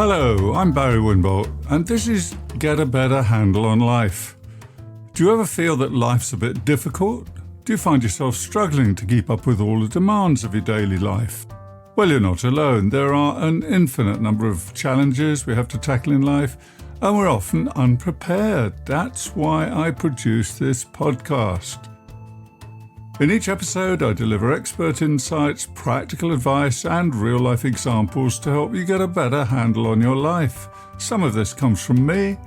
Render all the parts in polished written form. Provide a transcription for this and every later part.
Hello, I'm Barry Winbolt, and this is Get a Better Handle on Life. Do you ever feel that life's a bit difficult? Do you find yourself struggling to keep up with all the demands of your daily life? Well, you're not alone. There are an infinite number of challenges we have to tackle in life, and we're often unprepared. That's why I produce this podcast. In each episode, I deliver expert insights, practical advice, and real-life examples to help you get a better handle on your life. Some of this comes from me,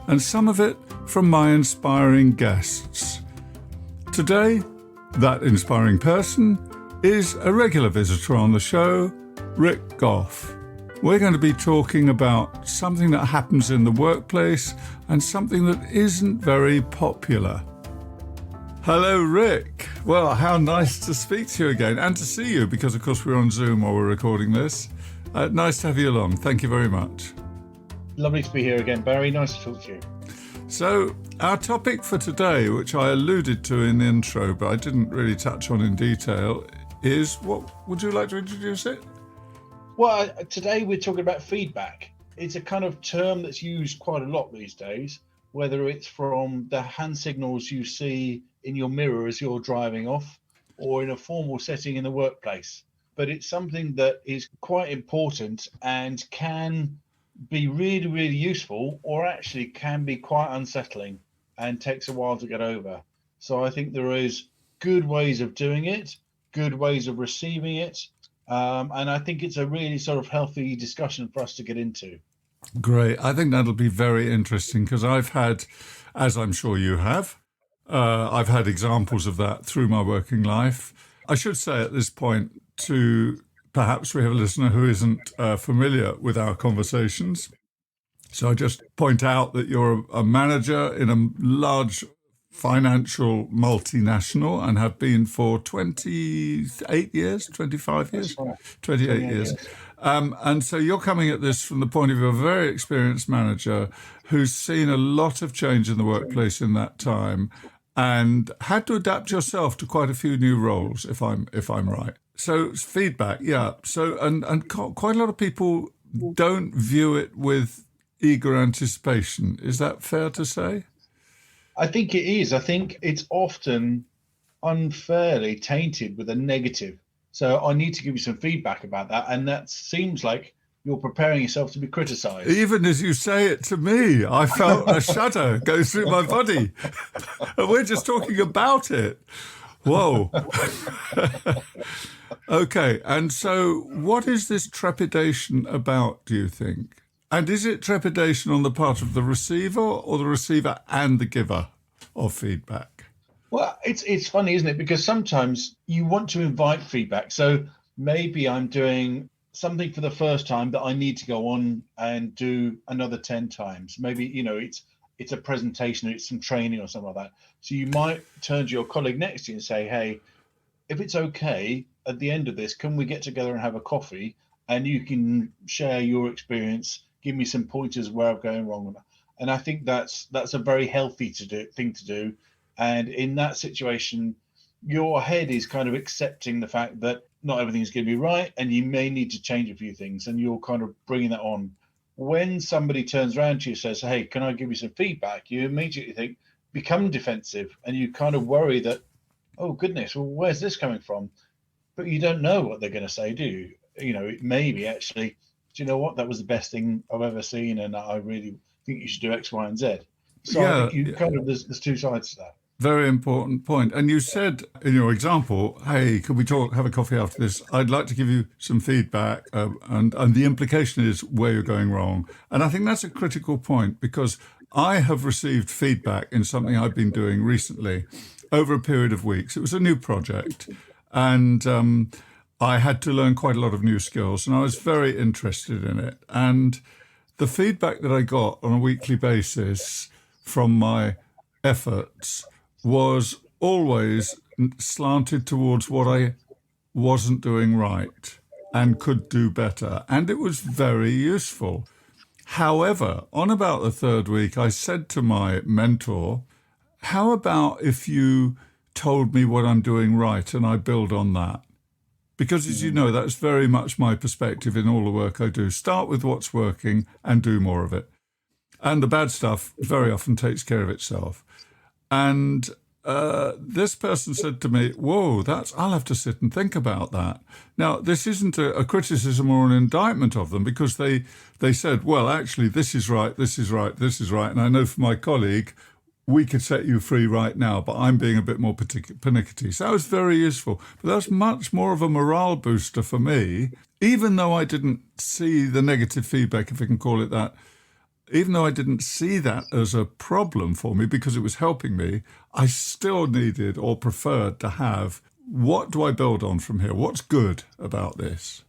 and some of it from my inspiring guests. Today, that inspiring person is a regular visitor on the show, Rick Gough. We're going to be talking about something that happens in the workplace and something that isn't very popular. Hello, Rick. Well, how nice to speak to you again and to see you because, of course, we're on Zoom while we're recording this. Nice to have you along. Thank you very much. Lovely to be here again, Barry. Nice to talk to you. So, our topic for today, which I alluded to in the intro, but I didn't really touch on in detail, is what would you like to introduce it? Well, today we're talking about feedback. It's a kind of term that's used quite a lot these days, whether it's from the hand signals you see in your mirror as you're driving off or in a formal setting in the workplace. But it's something that is quite important and can be really, really useful, or actually can be quite unsettling and takes a while to get over. So I think there is good ways of doing it, good ways of receiving it. And I think it's a really sort of healthy discussion for us to get into. Great. I think that'll be very interesting because I've had, as I'm sure you have, I've had examples of that through my working life. I should say at this point to perhaps we have a listener who isn't familiar with our conversations. So I just point out that you're a manager in a large financial multinational and have been for 28 years, 25 years, 28 years. And so you're coming at this from the point of view of a very experienced manager who's seen a lot of change in the workplace in that time and had to adapt yourself to quite a few new roles, if I'm right. So feedback, yeah. So and quite a lot of people don't view it with eager anticipation. Is that fair to say? I think it is. I think it's often unfairly tainted with a negative. So I need to give you some feedback about that. And that seems like you're preparing yourself to be criticised. Even as you say it to me, I felt a shudder go through my body. And we're just talking about it. Whoa. Okay. And so what is this trepidation about, do you think? And is it trepidation on the part of the receiver or the receiver and the giver of feedback? Well, it's funny, isn't it? Because sometimes you want to invite feedback. So maybe I'm doing something for the first time that I need to go on and do another 10 times. Maybe, it's a presentation, it's some training or something like that. So you might turn to your colleague next to you and say, hey, if it's okay, at the end of this, can we get together and have a coffee and you can share your experience, give me some pointers where I'm going wrong. And I think that's a very healthy thing to do. And in that situation, your head is kind of accepting the fact that not everything's going to be right and you may need to change a few things, and you're kind of bringing that on. When somebody turns around to you and says, hey, can I give you some feedback? You immediately become defensive and you kind of worry that, oh, goodness, well, where's this coming from? But you don't know what they're going to say, do you? It may be actually, do you know what? That was the best thing I've ever seen, and I really think you should do X, Y, and Z. So yeah, I think there's two sides to that. Very important point. And you said in your example, hey, could we have a coffee after this? I'd like to give you some feedback. And the implication is where you're going wrong. And I think that's a critical point because I have received feedback in something I've been doing recently over a period of weeks. It was a new project and I had to learn quite a lot of new skills and I was very interested in it. And the feedback that I got on a weekly basis from my efforts was always slanted towards what I wasn't doing right and could do better. And it was very useful. However, on about the third week, I said to my mentor, how about if you told me what I'm doing right and I build on that? Because as you know, that's very much my perspective in all the work I do. Start with what's working and do more of it. And the bad stuff very often takes care of itself. And this person said to me, whoa, I'll have to sit and think about that. Now, this isn't a criticism or an indictment of them, because they said, well, actually, this is right, this is right, this is right. And I know for my colleague, we could set you free right now, but I'm being a bit more pernickety. So that was very useful. But that's much more of a morale booster for me, even though I didn't see the negative feedback, if I can call it that. Even though I didn't see that as a problem for me because it was helping me, I still needed or preferred to have, what do I build on from here? What's good about this?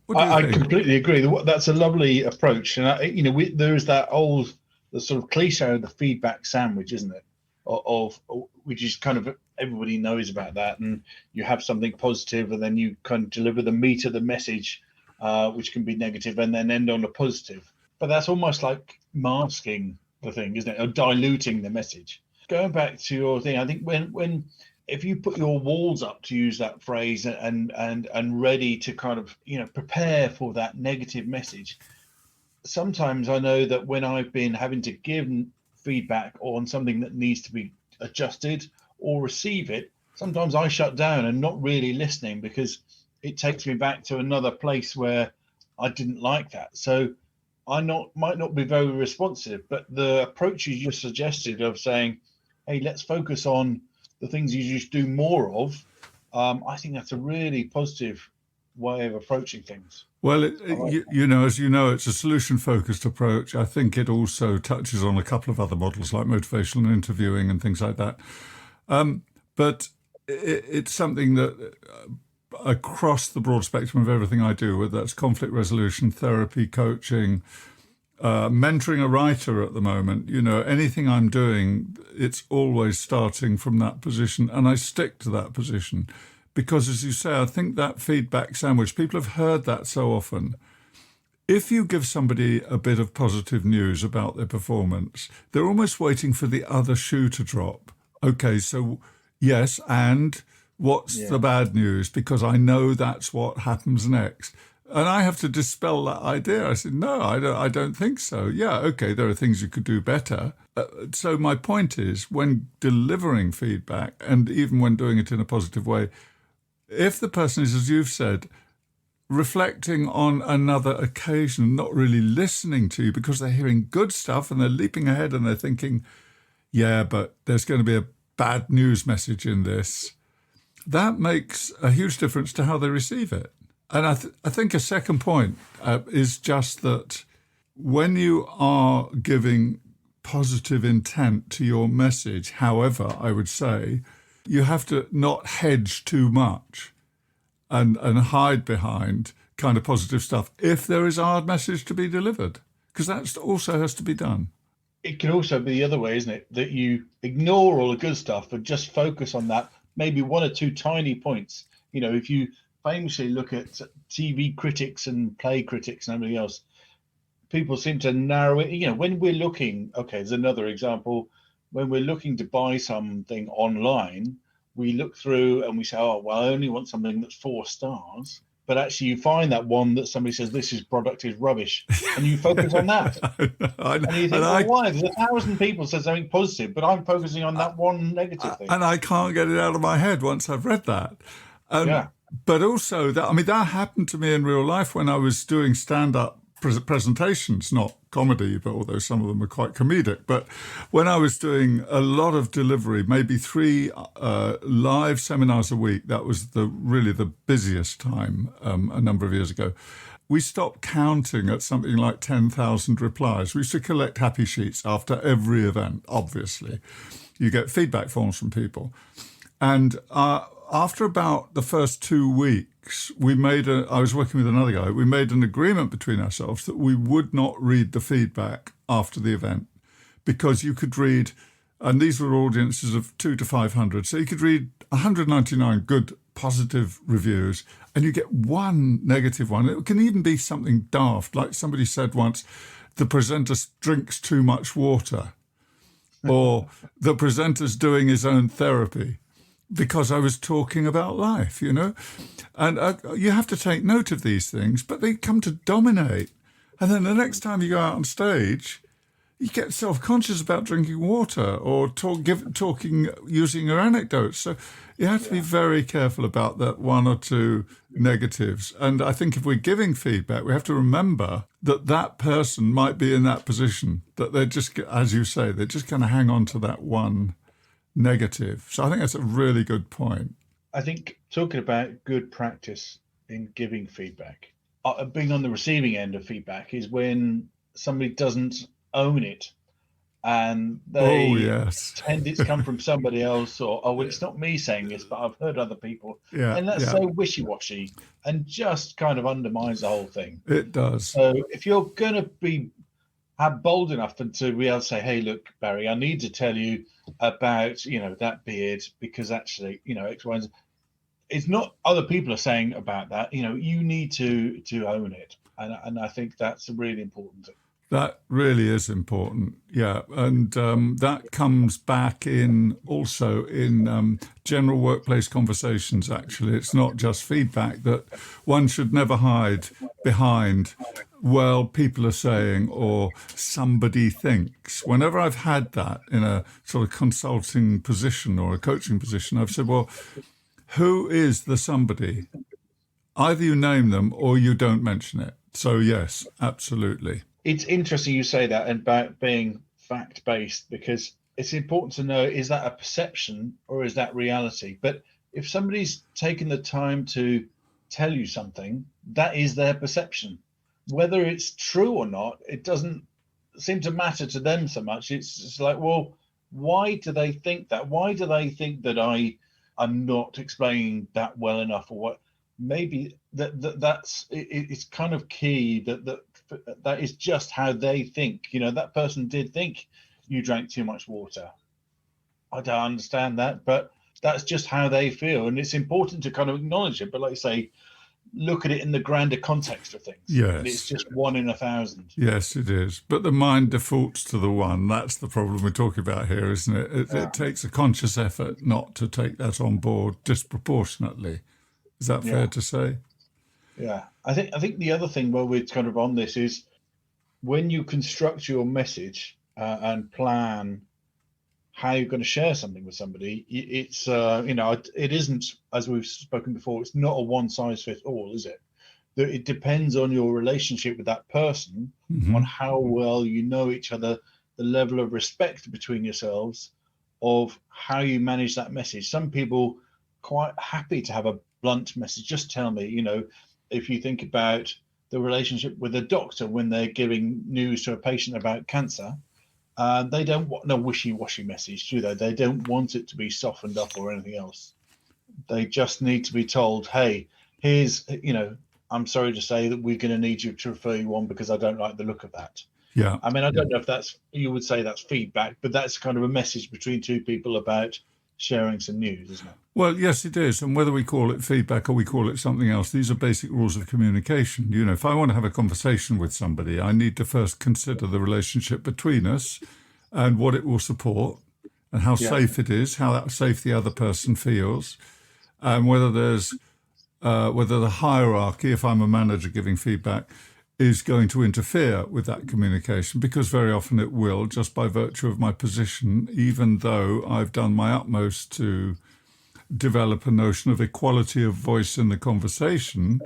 What do you I think? completely agree. That's a lovely approach. And, there is the sort of cliche of the feedback sandwich, isn't it? Of which is kind of, everybody knows about that. And you have something positive and then you kind of deliver the meat of the message, which can be negative, and then end on a positive. But that's almost like masking the thing, isn't it? Or diluting the message. Going back to your thing, I think if you put your walls up, to use that phrase, and ready to kind of, prepare for that negative message. Sometimes I know that when I've been having to give feedback on something that needs to be adjusted or receive it, sometimes I shut down and not really listening because it takes me back to another place where I didn't like that. So I might not be very responsive, but the approach you just suggested of saying, hey, let's focus on the things you just do more of, I think that's a really positive way of approaching things. Well, as you know, it's a solution-focused approach. I think it also touches on a couple of other models like motivational interviewing and things like that. But it's something that across the broad spectrum of everything I do, whether that's conflict resolution, therapy, coaching, mentoring a writer at the moment, anything I'm doing, it's always starting from that position, and I stick to that position. Because, as you say, I think that feedback sandwich, people have heard that so often. If you give somebody a bit of positive news about their performance, they're almost waiting for the other shoe to drop. Okay, so yes, and what's the bad news? Because I know that's what happens next. And I have to dispel that idea. I said, no, I don't think so. Yeah, okay, there are things you could do better. So my point is, when delivering feedback, and even when doing it in a positive way, if the person is, as you've said, reflecting on another occasion, not really listening to you because they're hearing good stuff and they're leaping ahead and they're thinking, yeah, but there's going to be a bad news message in this, that makes a huge difference to how they receive it. And I think a second point is just that when you are giving positive intent to your message, however, I would say, you have to not hedge too much and hide behind kind of positive stuff if there is a hard message to be delivered, because that also has to be done. It can also be the other way, isn't it? That you ignore all the good stuff and just focus on that, maybe one or two tiny points. If you famously look at TV critics and play critics and everything else, people seem to narrow it. When we're looking, there's another example. When we're looking to buy something online, we look through and we say, oh, well, I only want something that's 4 stars. But actually you find that one that somebody says, this product is rubbish. And you focus on that. And you think, why? There's 1,000 people said something positive, but I'm focusing on that one negative thing. And I can't get it out of my head once I've read that. But also, that happened to me in real life when I was doing stand-up presentations, not comedy, but although some of them are quite comedic. But when I was doing a lot of delivery, maybe 3 live seminars a week, that was really the busiest time a number of years ago. We stopped counting at something like 10,000 replies. We used to collect happy sheets after every event, obviously. You get feedback forms from people. And after about the first 2 weeks, I was working with another guy, we made an agreement between ourselves that we would not read the feedback after the event, because you could read, and these were audiences of 200 to 500, so you could read 199 good, positive reviews, and you get one negative one. It can even be something daft, like somebody said once, the presenter drinks too much water, or the presenter's doing his own therapy. because I was talking about life, And you have to take note of these things, but they come to dominate. And then the next time you go out on stage, you get self-conscious about drinking water or talking using your anecdotes. So you have to be very careful about that one or two negatives. And I think if we're giving feedback, we have to remember that that person might be in that position, that they're just, as you say, they're just going to hang on to that one negative. So I think that's a really good point. I think talking about good practice in giving feedback, being on the receiving end of feedback is when somebody doesn't own it and Oh, they yes. pretend it's come from somebody else, or well, it's not me saying this, but I've heard other people. Yeah, And that's yeah, so wishy-washy and just kind of undermines the whole thing. it does. So if you're going to be bold enough to be able to say, hey, look, Barry, I need to tell you about, that beard because actually, X, Y, and Z. It's not other people are saying about that. You need to own it. And I think that's a really important thing. That really is important, yeah, and that comes back in also in general workplace conversations. Actually, it's not just feedback that one should never hide behind. Well, people are saying or somebody thinks. Whenever I've had that in a sort of consulting position or a coaching position, I've said, well, who is the somebody? Either you name them or you don't mention it. So yes, absolutely. It's interesting you say that about being fact-based because it's important to know, is that a perception or is that reality? But if somebody's taken the time to tell you something, that is their perception. Whether it's true or not, it doesn't seem to matter to them so much. It's just like, well, why do they think that? Why do they think that I'm not explaining that well enough, or what? Maybe that's it's kind of key that is just how they think. That person did think you drank too much water. I don't understand that, but that's just how they feel, and it's important to kind of acknowledge it. But like I say, look at it in the grander context of things. Yes. It's just 1 in 1,000. Yes, it is. But the mind defaults to the one. That's the problem we're talking about here, isn't it? It takes a conscious effort not to take that on board disproportionately. Is that fair to say? Yeah. I think the other thing while we're kind of on this is when you construct your message and plan how you're going to share something with somebody, it's it isn't, as we've spoken before, it's not a one size fits all, is it? It depends on your relationship with that person, on how well you know each other, the level of respect between yourselves, of how you manage that message. Some people quite happy to have a blunt message. Just tell me, if you think about the relationship with a doctor when they're giving news to a patient about cancer, they don't want a wishy-washy message, do they? They don't want it to be softened up or anything else. They just need to be told, hey, here's, I'm sorry to say that we're going to need you to refer you on because I don't like the look of that. Yeah. I mean, I don't know if you would say that's feedback, but that's kind of a message between two people about sharing some news, isn't it? Well, yes, it is. And whether we call it feedback or we call it something else, these are basic rules of communication. If I want to have a conversation with somebody, I need to first consider the relationship between us and what it will support and how safe it is, how safe the other person feels, and whether the hierarchy, if I'm a manager giving feedback, is going to interfere with that communication, because very often it will, just by virtue of my position, even though I've done my utmost to develop a notion of equality of voice in the conversation.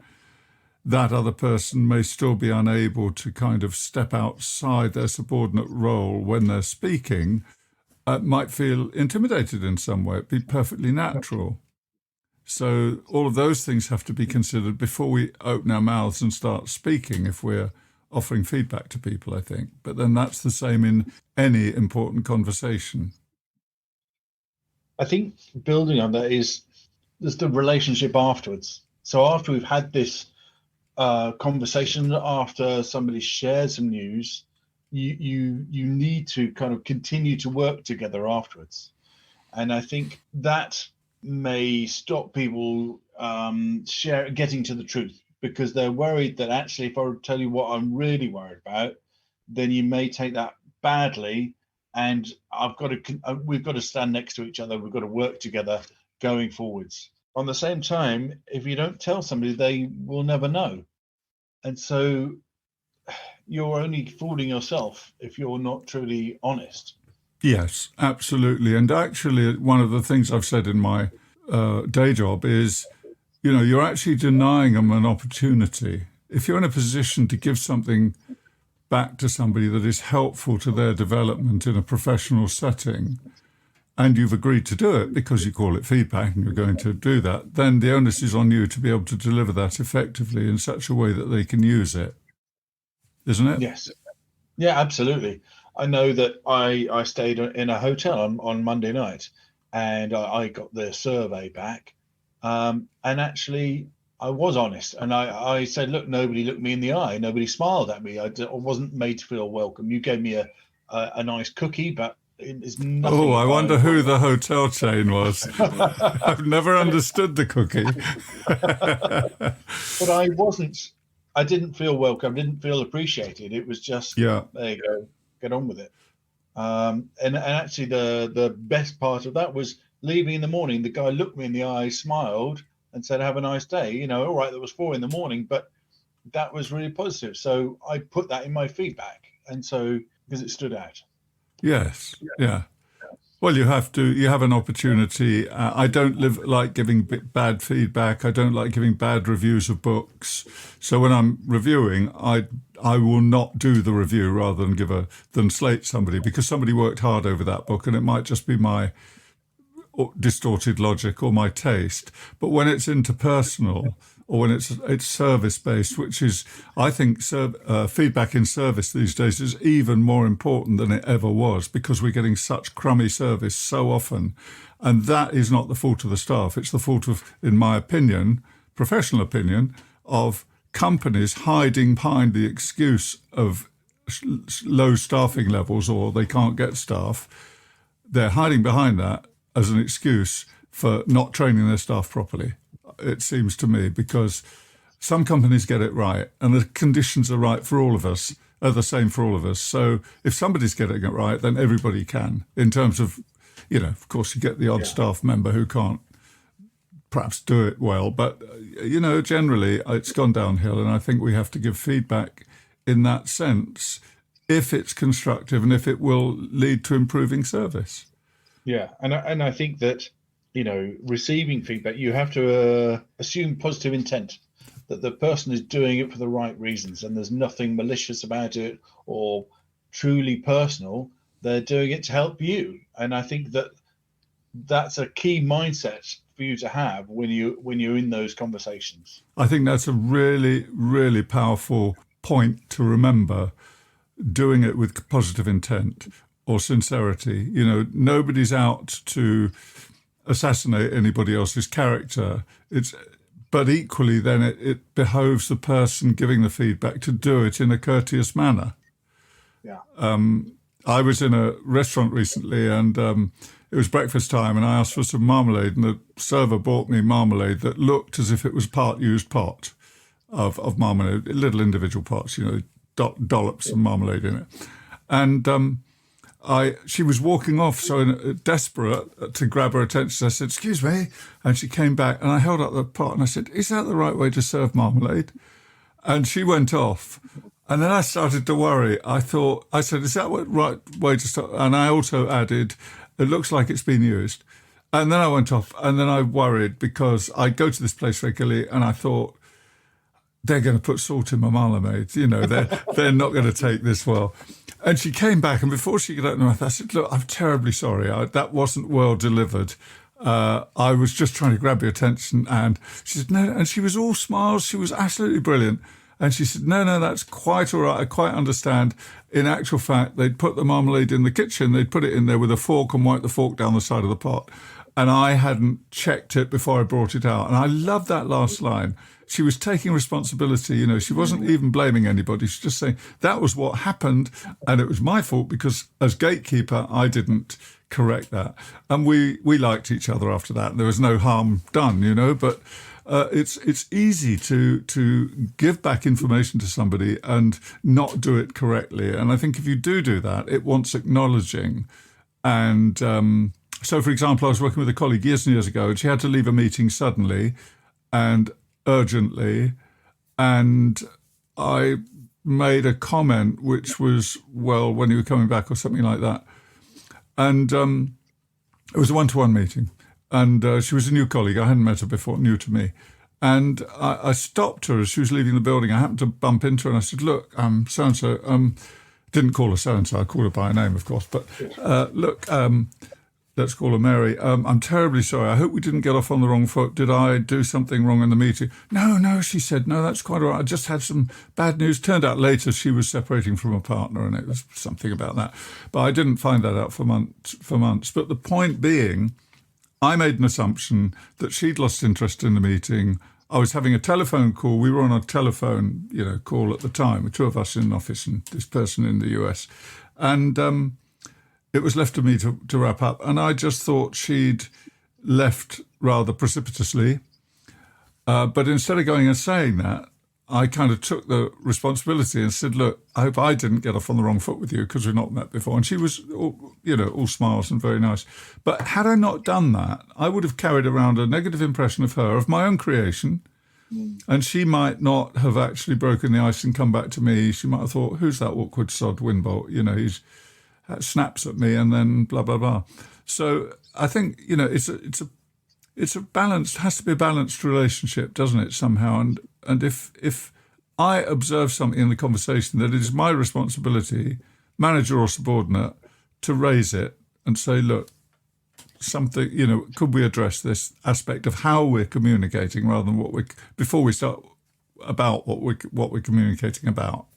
That other person may still be unable to kind of step outside their subordinate role when they're speaking, might feel intimidated in some way. It'd be perfectly natural. So all of those things have to be considered before we open our mouths and start speaking if we're offering feedback to people, I think. But then that's the same in any important conversation. I think building on that is there's the relationship afterwards. So after we've had this conversation, after somebody shared some news, you need to kind of continue to work together afterwards. And I think that may stop people getting to the truth, because they're worried that actually if I tell you what I'm really worried about, then you may take that badly, and we've got to stand next to each other, we've got to work together going forwards. On the same time, if you don't tell somebody, they will never know. And so you're only fooling yourself if you're not truly honest. Yes, absolutely. And actually, one of the things I've said in my day job is, you're actually denying them an opportunity. If you're in a position to give something back to somebody that is helpful to their development in a professional setting, and you've agreed to do it because you call it feedback and you're going to do that, then the onus is on you to be able to deliver that effectively in such a way that they can use it. Isn't it? Yes. Yeah, absolutely. I know that I stayed in a hotel on Monday night, and I got the survey back. And actually, I was honest. And I said, look, nobody looked me in the eye. Nobody smiled at me. I wasn't made to feel welcome. You gave me a nice cookie, but it's nothing. Oh, I wonder who the hotel chain was. I've never understood the cookie. But I didn't feel welcome, didn't feel appreciated. It was just, Yeah. there you go, get on with it. And actually the best part of that was leaving in the morning. The guy looked me in the eye, smiled, and said, have a nice day. All right, that was 4 a.m, but that was really positive. So I put that in my feedback. And so, because it stood out. Yes. Yeah. Well, you have an opportunity. I don't like giving bad feedback. I don't like giving bad reviews of books. So when I'm reviewing, I will not do the review rather than slate somebody, because somebody worked hard over that book, and it might just be my distorted logic or my taste. But when it's interpersonal, or when it's service-based, which is, I think, feedback in service these days is even more important than it ever was, because we're getting such crummy service so often. And that is not the fault of the staff. It's the fault of, in my opinion, professional opinion, of companies hiding behind the excuse of low staffing levels, or they can't get staff. They're hiding behind that as an excuse for not training their staff properly, it seems to me, because some companies get it right and the conditions are right for all of us, are the same for all of us. So if somebody's getting it right, then everybody can, in terms of, of course you get the odd staff member who can't perhaps do it well, but, generally it's gone downhill, and I think we have to give feedback in that sense if it's constructive and if it will lead to improving service. Yeah, and I think that, receiving feedback, you have to assume positive intent, that the person is doing it for the right reasons, and there's nothing malicious about it or truly personal. They're doing it to help you, and I think that that's a key mindset for you to have when you're in those conversations. I think that's a really, really powerful point to remember. Doing it with positive intent or sincerity. Nobody's out to assassinate anybody else's character. But equally, then it behoves the person giving the feedback to do it in a courteous manner. Yeah. I was in a restaurant recently, and it was breakfast time, and I asked for some marmalade, and the server brought me marmalade that looked as if it was part used pot of marmalade, little individual pots, dollops of marmalade in it. And she was walking off, so desperate to grab her attention, I said, "Excuse me," and she came back, and I held up the pot, and I said, "Is that the right way to serve marmalade?" And she went off, and then I started to worry. I said, "Is that the right way to start?" And I also added, "It looks like it's been used." And then I went off, and then I worried, because I go to this place regularly, and I thought, they're going to put salt in my marmalade. They're not going to take this well. And she came back, and before she could open her mouth, I said, "Look, I'm terribly sorry. That wasn't well delivered. I was just trying to grab your attention." And she said, "No," and she was all smiles. She was absolutely brilliant. And she said, no, that's quite all right. I quite understand. In actual fact, they'd put the marmalade in the kitchen. They'd put it in there with a fork and wipe the fork down the side of the pot. And I hadn't checked it before I brought it out. And I love that last line. She was taking responsibility. She wasn't even blaming anybody. She's just saying that was what happened, and it was my fault because as gatekeeper, I didn't correct that. And we liked each other after that. There was no harm done, but it's easy to give back information to somebody and not do it correctly. And I think if you do that, it wants acknowledging and So, for example, I was working with a colleague years and years ago, and she had to leave a meeting suddenly and urgently, and I made a comment which was, well, when you were coming back or something like that. And it was a one-to-one meeting. And she was a new colleague. I hadn't met her before, new to me. And I stopped her as she was leaving the building. I happened to bump into her and I said, look, so-and-so, didn't call her so-and-so, I called her by her name, of course. But look, let's call her Mary. I'm terribly sorry. I hope we didn't get off on the wrong foot. Did I do something wrong in the meeting? No, she said. No, that's quite all right. I just had some bad news. Turned out later she was separating from a partner and it was something about that. But I didn't find that out for months. But the point being, I made an assumption that she'd lost interest in the meeting. I was having a telephone call. We were on a telephone, call at the time, with two of us in an office and this person in the US. And it was left to me to wrap up. And I just thought she'd left rather precipitously. But instead of going and saying that, I kind of took the responsibility and said, look, I hope I didn't get off on the wrong foot with you because we've not met before. And she was, all smiles and very nice. But had I not done that, I would have carried around a negative impression of her, of my own creation. And she might not have actually broken the ice and come back to me. She might have thought, who's that awkward sod Winbolt? He's snaps at me and then blah, blah, blah. So I think, it's a balanced, has to be a balanced relationship, doesn't it, somehow? And if I observe something in the conversation that it is my responsibility, manager or subordinate, to raise it and say, look, something, could we address this aspect of how we're communicating rather than before we start about what we're communicating about.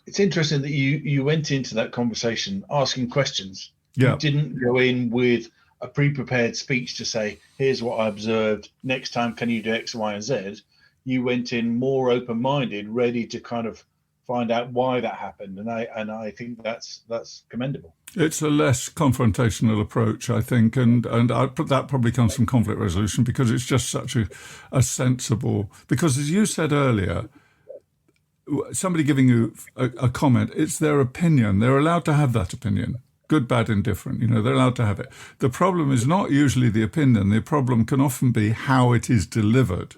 It's interesting that you went into that conversation asking questions. Yeah. You didn't go in with a pre-prepared speech to say, here's what I observed. Next time, can you do X, Y, and Z? You went in more open-minded, ready to kind of find out why that happened. And I think that's commendable. It's a less confrontational approach, I think. And that probably comes from conflict resolution because it's just such a sensible, because as you said earlier, somebody giving you a comment, it's their opinion. They're allowed to have that opinion. Good, bad, indifferent, they're allowed to have it. The problem is not usually the opinion. The problem can often be how it is delivered.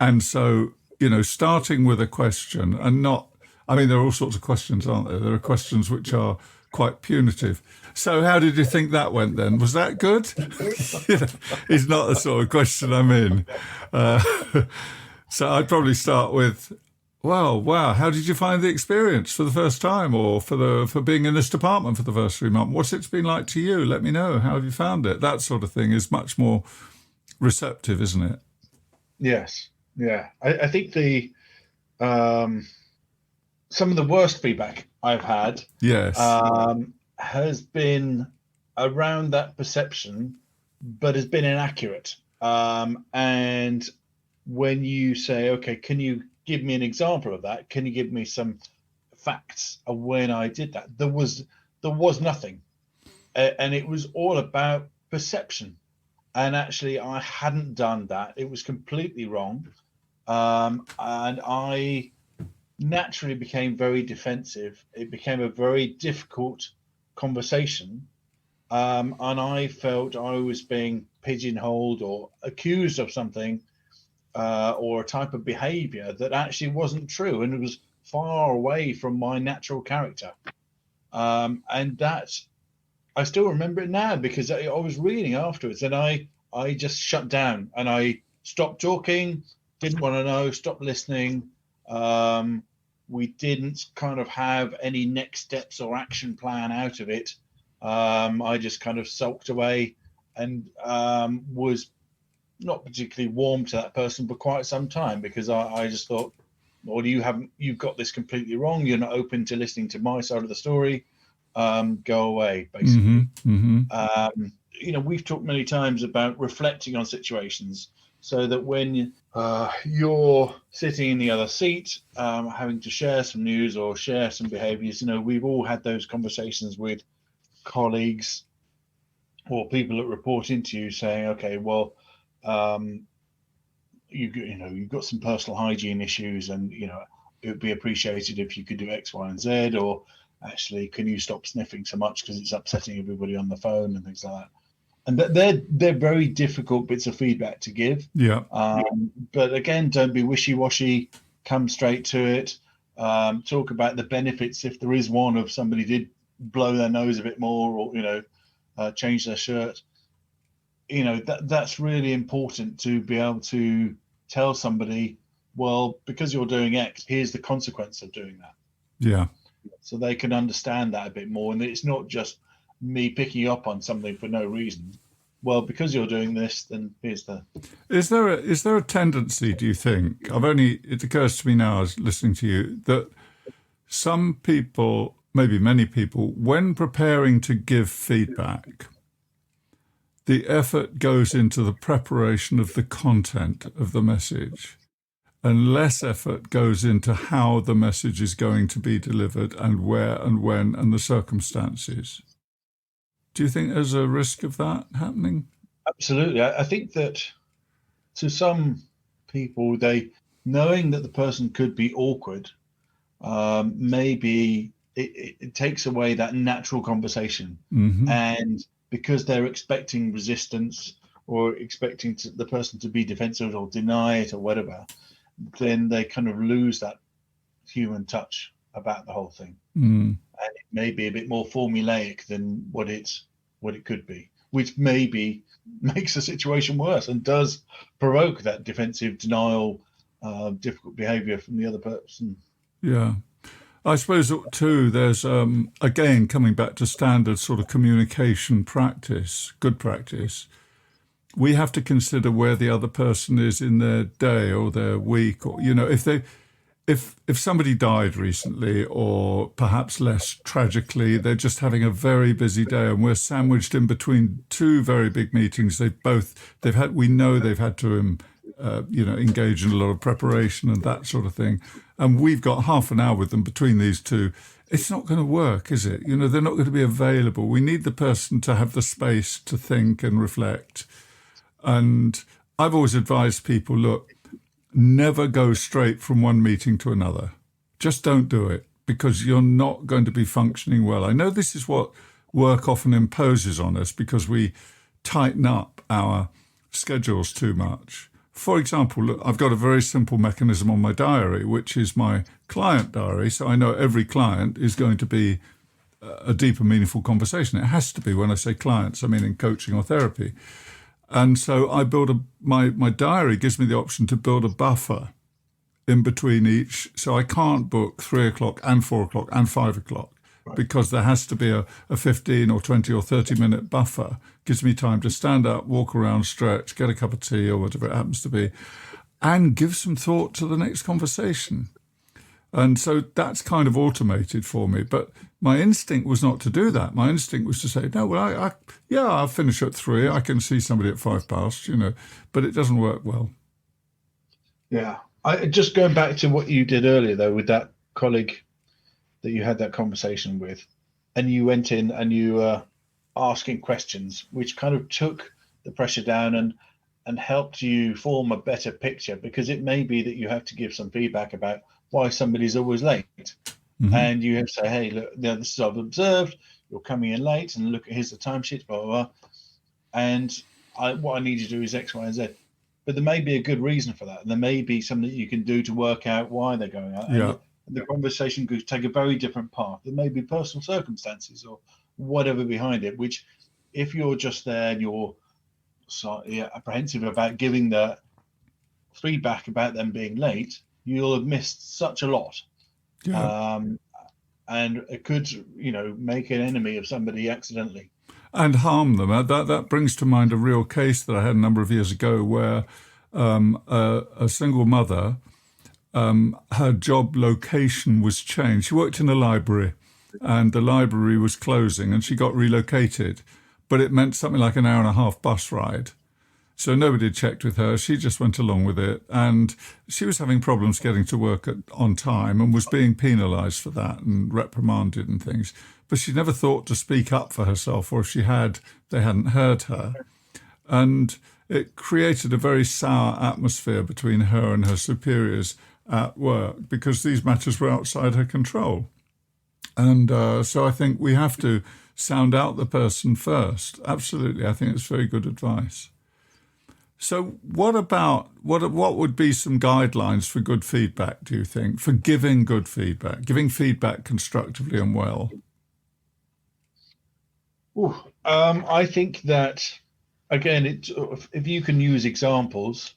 And so, starting with a question and not, there are all sorts of questions, aren't there? There are questions which are quite punitive. So how did you think that went then? Was that good? It's not the sort of question I'm in. So I'd probably start with, well, wow, how did you find the experience for the first time or for being in this department for the first 3 months? What's it been like to you? Let me know. How have you found it? That sort of thing is much more receptive, isn't it? Yes. Yeah. I think some of the worst feedback I've had has been around that perception, but has been inaccurate. And when you say, okay, can you give me an example of that? Can you give me some facts of when I did that? There was nothing. And it was all about perception. And actually, I hadn't done that. It was completely wrong. And I naturally became very defensive. It became a very difficult conversation. And I felt I was being pigeonholed or accused of something or a type of behavior that actually wasn't true. And it was far away from my natural character. And that, I still remember it now because I was reading afterwards and I just shut down and I stopped talking, didn't want to know, stopped listening. We didn't kind of have any next steps or action plan out of it. I just kind of sulked away and was not particularly warm to that person for quite some time because I just thought, well, you've got this completely wrong. You're not open to listening to my side of the story. Go away, basically. We've talked many times about reflecting on situations so that when you're sitting in the other seat, having to share some news or share some behaviors, we've all had those conversations with colleagues or people that report into you saying, okay, well, you've got some personal hygiene issues and, it would be appreciated if you could do X, Y, and Z, or actually, can you stop sniffing so much because it's upsetting everybody on the phone and things like that. and they're very difficult bits of feedback to give. Yeah. But again, don't be wishy-washy. Come straight to it. Talk about the benefits, if there is one, of somebody did blow their nose a bit more, or change their shirt. That's really important, to be able to tell somebody, well, because you're doing X, here's the consequence of doing that. Yeah. So they can understand that a bit more, and it's not just me picking up on something for no reason. Well, because you're doing this, then here's the. Is there a tendency, do you think? It occurs to me now as listening to you, that some people, maybe many people, when preparing to give feedback, the effort goes into the preparation of the content of the message, and less effort goes into how the message is going to be delivered and where and when and the circumstances. Do you think there's a risk of that happening? Absolutely. I think that to some people, knowing that the person could be awkward, maybe it takes away that natural conversation. Mm-hmm. And because they're expecting resistance, or expecting the person to be defensive or deny it or whatever, then they kind of lose that human touch about the whole thing. Mm. And it may be a bit more formulaic than what it could be, which maybe makes the situation worse and does provoke that defensive denial, difficult behavior from the other person. Yeah. I suppose, too, there's, again, coming back to standard sort of communication practice, good practice, we have to consider where the other person is in their day or their week, or, if somebody died recently, or perhaps less tragically, they're just having a very busy day and we're sandwiched in between two very big meetings. We know they've had to, engage in a lot of preparation and that sort of thing. And we've got half an hour with them between these two. It's not going to work, is it? They're not going to be available. We need the person to have the space to think and reflect. And I've always advised people, look, never go straight from one meeting to another. Just don't do it, because you're not going to be functioning well. I know this is what work often imposes on us, because we tighten up our schedules too much. For example, look, I've got a very simple mechanism on my diary, which is my client diary. So I know every client is going to be a deep and meaningful conversation. It has to be. When I say clients, I mean in coaching or therapy. And so I my diary gives me the option to build a buffer in between each. So I can't book 3 o'clock and 4 o'clock and 5 o'clock, right, because there has to be a 15 or 20 or 30 minute buffer. Gives me time to stand up, walk around, stretch, get a cup of tea or whatever it happens to be, and give some thought to the next conversation. And so that's kind of automated for me. But my instinct was not to do that. My instinct was to say, no, well, I'll finish at 3. I can see somebody at 5 past, but it doesn't work well. Yeah. Just going back to what you did earlier, though, with that colleague that you had that conversation with, and you went in and you were asking questions, which kind of took the pressure down and helped you form a better picture, because it may be that you have to give some feedback about why somebody's always late. Mm-hmm. And you have to say, hey, look, this is what I've observed. You're coming in late, and look, here's the timesheet, blah, blah, blah. And what I need to do is X, Y, and Z. But there may be a good reason for that. And there may be something that you can do to work out why they're going out. Yeah. And the conversation could take a very different path. There may be personal circumstances or whatever behind it, which if you're just there and you're slightly apprehensive about giving the feedback about them being late, you'll have missed such a lot. Yeah. And it could, make an enemy of somebody accidentally. And harm them. That brings to mind a real case that I had a number of years ago where a single mother, her job location was changed. She worked in a library and the library was closing and she got relocated, but it meant something like an hour and a half bus ride. So nobody had checked with her. She just went along with it. And she was having problems getting to work on time and was being penalised for that and reprimanded and things. But she never thought to speak up for herself, or if she had, they hadn't heard her. And it created a very sour atmosphere between her and her superiors at work because these matters were outside her control. And so I think we have to sound out the person first. Absolutely. I think it's very good advice. So what about, what would be some guidelines for good feedback, do you think, for giving good feedback, giving feedback constructively and well? I think that, again, if you can use examples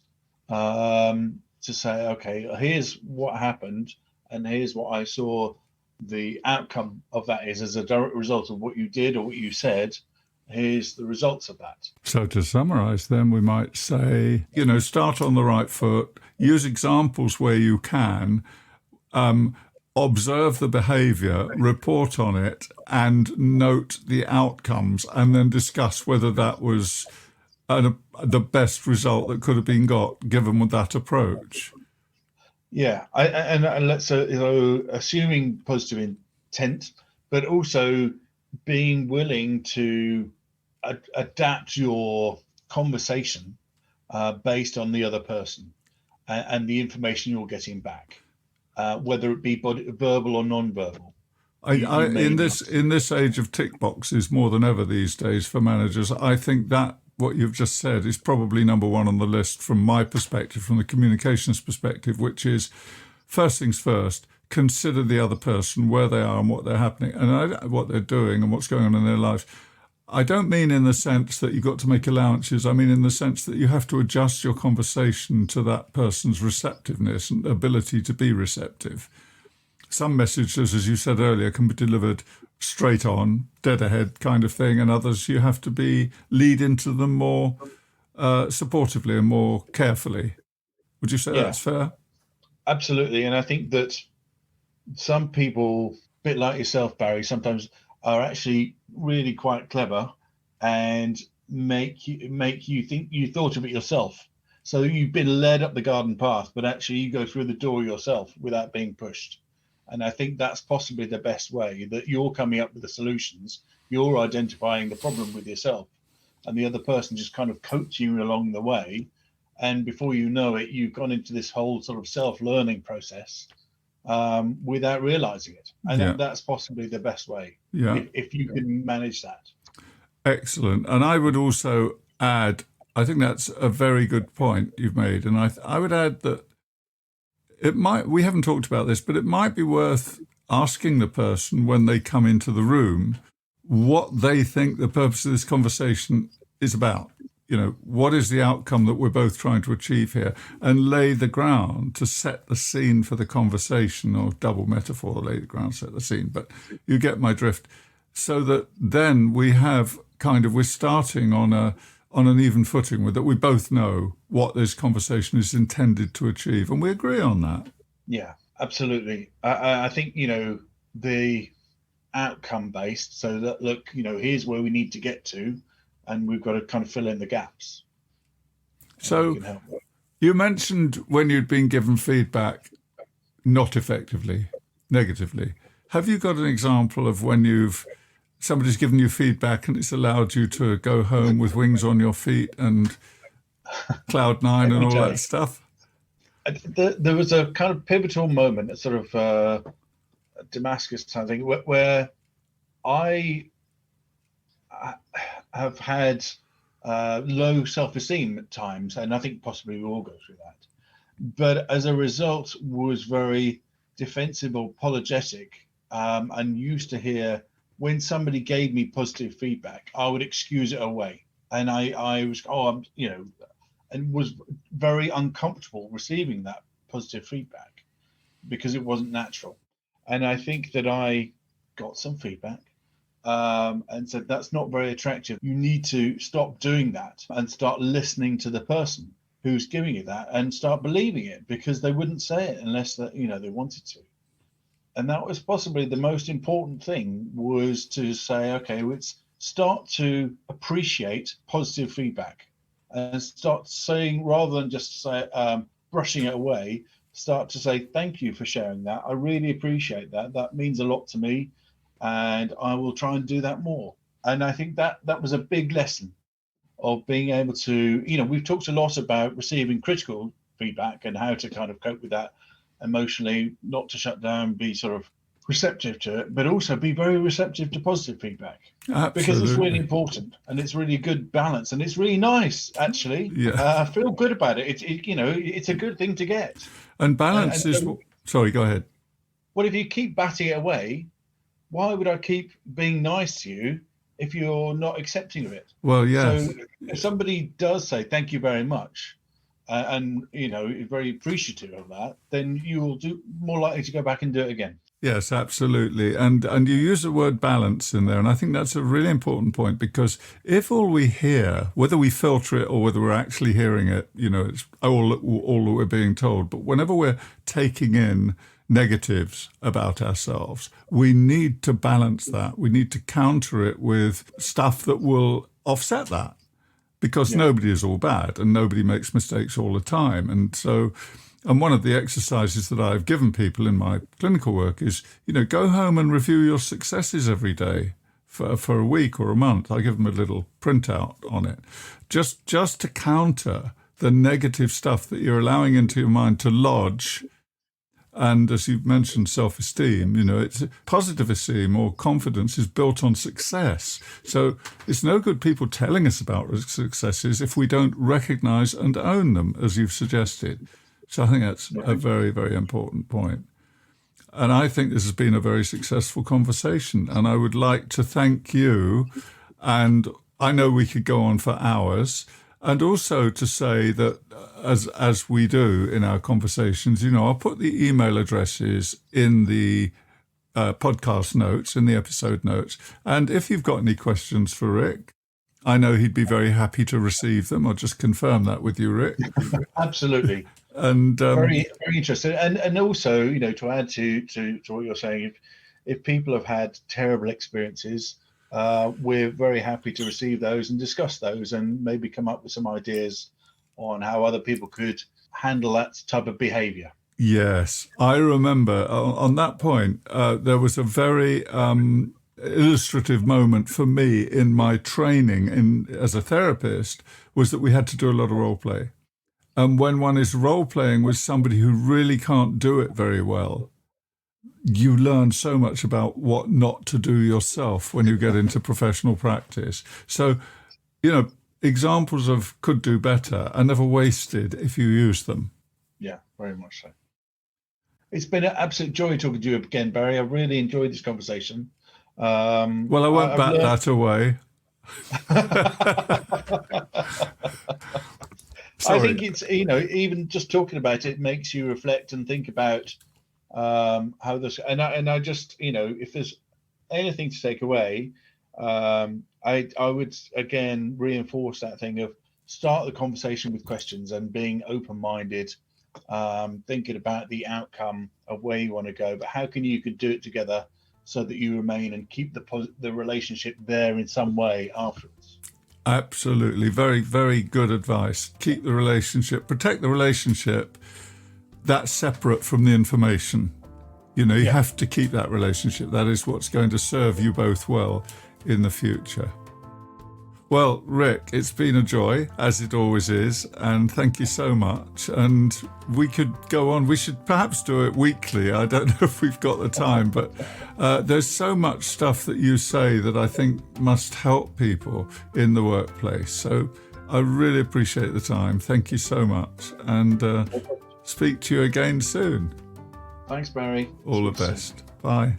to say, okay, here's what happened, and here's what I saw the outcome of that is as a direct result of what you did or what you said. Here's the results of that. So to summarize, then we might say, start on the right foot, use examples where you can, observe the behavior, report on it, and note the outcomes, and then discuss whether that was the best result that could have been got given with that approach. Yeah, and let's assuming positive intent, but also being willing to adapt your conversation based on the other person and the information you're getting back, whether it be verbal or non-verbal. In this age of tick boxes more than ever these days for managers, I think that what you've just said is probably number one on the list from my perspective, from the communications perspective, which is first things first, consider the other person, where they are and what they're happening and what they're doing and what's going on in their lives. I don't mean in the sense that you've got to make allowances. I mean in the sense that you have to adjust your conversation to that person's receptiveness and ability to be receptive. Some messages, as you said earlier, can be delivered straight on, dead ahead kind of thing, and others you have to lead into them more supportively and more carefully. Would you say that's fair? Absolutely. And I think that some people, a bit like yourself, Barry, sometimes are actually really quite clever and make you think you thought of it yourself. So you've been led up the garden path, but actually you go through the door yourself without being pushed. And I think that's possibly the best way, that you're coming up with the solutions, you're identifying the problem with yourself, and the other person just kind of coaching you along the way. And before you know it, you've gone into this whole sort of self-learning process without realizing it. And that's possibly the best way, if you can manage that. Excellent. And I would also add, I think that's a very good point you've made. And I would add that we haven't talked about this, but it might be worth asking the person when they come into the room what they think the purpose of this conversation is about. What is the outcome that we're both trying to achieve here, and lay the ground to set the scene for the conversation, or double metaphor, lay the ground, set the scene. But you get my drift. So that then we're starting on an even footing with that. We both know what this conversation is intended to achieve, and we agree on that. Yeah, absolutely. I think, the outcome based, so that, look, here's where we need to get to, and we've got to kind of fill in the gaps. So you mentioned when you'd been given feedback not effectively, negatively. Have you got an example of when somebody's given you feedback and it's allowed you to go home with wings on your feet and cloud nine and all that stuff? There was a kind of pivotal moment, a sort of Damascus type thing, where I have had low self-esteem at times, and I think possibly we all go through that. But as a result, was very defensive or apologetic, and used to hear when somebody gave me positive feedback, I would excuse it away, and I was and was very uncomfortable receiving that positive feedback because it wasn't natural. And I think that I got some feedback and said, that's not very attractive. You need to stop doing that and start listening to the person who's giving you that, and start believing it, because they wouldn't say it unless they wanted to. And that was possibly the most important thing, was to say, okay, let's start to appreciate positive feedback, and start saying, rather than just say brushing it away, start to say, thank you for sharing that. I really appreciate that. That means a lot to me, and I will try and do that more. And I think that was a big lesson of being able to, we've talked a lot about receiving critical feedback and how to kind of cope with that emotionally, not to shut down, be sort of receptive to it, but also be very receptive to positive feedback. Absolutely. Because it's really important, and it's really a good balance, and it's really nice, actually. Yeah. I feel good about it. It's a good thing to get. And balance And is... Sorry, go ahead. Well, if you keep batting it away, why would I keep being nice to you if you're not accepting of it? Well, yes. So if somebody does say thank you very much, and is very appreciative of that, then you will do more likely to go back and do it again. Yes, absolutely. And you use the word balance in there. And I think that's a really important point, because if all we hear, whether we filter it or whether we're actually hearing it, it's all that we're being told. But whenever we're taking in negatives about ourselves, we need to balance that. We need to counter it with stuff that will offset that, because nobody is all bad and nobody makes mistakes all the time. And one of the exercises that I've given people in my clinical work is, go home and review your successes every day for a week or a month. I give them a little printout on it, just to counter the negative stuff that you're allowing into your mind to lodge. And as you've mentioned, self-esteem, it's positive esteem or confidence is built on success. So it's no good people telling us about successes if we don't recognize and own them, as you've suggested. So I think that's a very, very important point. And I think this has been a very successful conversation. And I would like to thank you. And I know we could go on for hours. And also to say that, as we do in our conversations, I'll put the email addresses in the podcast notes, in the episode notes. And if you've got any questions for Rick, I know he'd be very happy to receive them. I'll just confirm that with you, Rick. Absolutely. And very, very interesting. And also, to add to what you're saying, if people have had terrible experiences, we're very happy to receive those and discuss those and maybe come up with some ideas on how other people could handle that type of behavior. Yes, I remember on that point, there was a very illustrative moment for me in my training as a therapist, was that we had to do a lot of role play. And when one is role playing with somebody who really can't do it very well, you learn so much about what not to do yourself when you get into professional practice. So, examples of could do better are never wasted if you use them. Yeah, very much so. It's been an absolute joy talking to you again, Barry. I really enjoyed this conversation. Well, I won't bat that away. I think it's, even just talking about it makes you reflect and think about how this, and I just, if there's anything to take away, I would again reinforce that thing of start the conversation with questions and being open-minded, thinking about the outcome of where you want to go, but how can you could do it together so that you remain and keep the relationship there in some way afterwards. Absolutely. Very, very good advice. Keep the relationship, protect the relationship. That's separate from the information. You have to keep that relationship. That is what's going to serve you both well in the future. Well, Rick, it's been a joy, as it always is, and thank you so much. And we could go on. We should perhaps do it weekly. I don't know if we've got the time, but there's so much stuff that you say that I think must help people in the workplace. So I really appreciate the time. Thank you so much. And speak to you again soon. Thanks, Barry. All the best. Bye.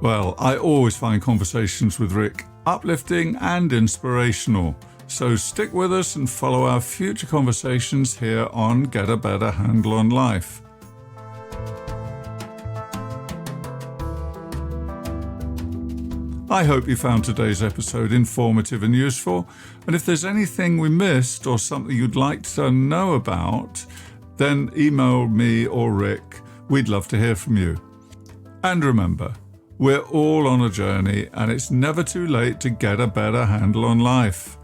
Well, I always find conversations with Rick uplifting and inspirational. So stick with us and follow our future conversations here on Get a Better Handle on Life. I hope you found today's episode informative and useful. And if there's anything we missed or something you'd like to know about, then email me or Rick. We'd love to hear from you. And remember, we're all on a journey, and it's never too late to get a better handle on life.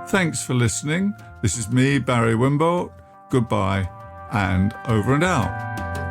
Thanks for listening. This is me, Barry Wimbold. Goodbye, and over and out.